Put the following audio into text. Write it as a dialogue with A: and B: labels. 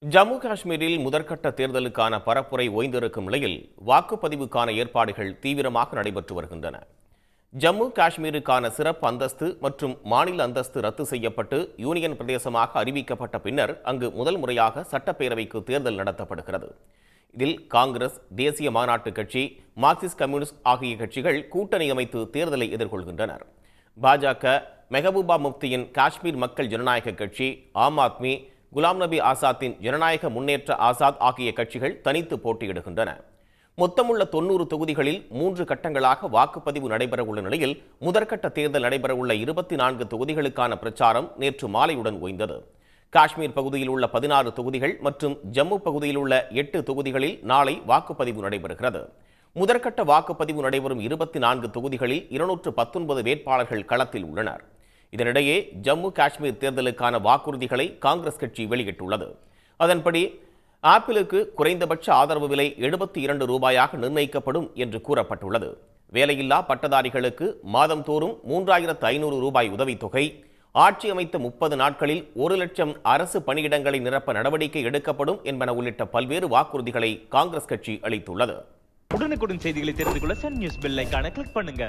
A: ஜம்மு காஷ்மீரில் முதற்கட்ட தேர்தலுக்கான பரப்புரை ஓய்ந்திருக்கும் நிலையில் வாக்குப்பதிவுக்கான ஏற்பாடுகள் தீவிரமாக நடைபெற்று வருகின்றன. ஜம்மு காஷ்மீருக்கான சிறப்பு அந்தஸ்து மற்றும் மாநில அந்தஸ்து ரத்து செய்யப்பட்டு யூனியன் பிரதேசமாக அறிவிக்கப்பட்ட பின்னர் அங்கு முதல் முறையாக சட்டப்பேரவைக்கு தேர்தல் நடத்தப்படுகிறது. இதில் காங்கிரஸ், தேசிய மாநாட்டு கட்சி, மார்க்சிஸ்ட் கம்யூனிஸ்ட் ஆகிய கட்சிகள் கூட்டணி அமைத்து தேர்தலை எதிர்கொள்கின்றனர். பாஜக, மெஹபூபா முஃப்தியின் காஷ்மீர் மக்கள் ஜனநாயக கட்சி, ஆம் ஆத்மி, குலாம் நபி ஆசாத்தின் ஜனநாயக முன்னேற்ற ஆசாத் ஆகிய கட்சிகள் தனித்து போட்டியிடுகின்றன. மொத்தமுள்ள 90 தொகுதிகளில் 3 கட்டங்களாக வாக்குப்பதிவு நடைபெறவுள்ள நிலையில் முதற்கட்ட தேர்தல் நடைபெறவுள்ள 24 தொகுதிகளுக்கான பிரச்சாரம் நேற்று மாலையுடன் ஓய்ந்தது. காஷ்மீர் பகுதியில் உள்ள 16 தொகுதிகள் மற்றும் ஜம்மு பகுதியில் உள்ள 8 தொகுதிகளில் நாளை வாக்குப்பதிவு நடைபெறுகிறது. முதற்கட்ட வாக்குப்பதிவு நடைபெறும் 24 தொகுதிகளில் 219 வேட்பாளர்கள் களத்தில் உள்ளனர். இதனிடையே ஜம்மு காஷ்மீர் தேர்தலுக்கான வாக்குறுதிகளை காங்கிரஸ் கட்சி வெளியிட்டுள்ளது. அதன்படி ஆப்பிளுக்கு குறைந்தபட்ச ஆதரவு விலை 72 ரூபாயாக நிர்ணயிக்கப்படும் என்று கூறப்பட்டுள்ளது. வேலையில்லா பட்டதாரிகளுக்கு மாதந்தோறும் 3500 ரூபாய் உதவித்தொகை, ஆட்சி அமைத்த 30 நாட்களில் 1 லட்சம் அரசு பணியிடங்களை நிரப்ப நடவடிக்கை எடுக்கப்படும் என்பன உள்ளிட்ட பல்வேறு வாக்குறுதிகளை காங்கிரஸ் கட்சி அளித்துள்ளது.
B: உடனுக்குடன் செய்திகளை தெரிந்து கொள்ள சன் நியூஸ் பெல் ஐகானை கிளிக் பண்ணுங்க.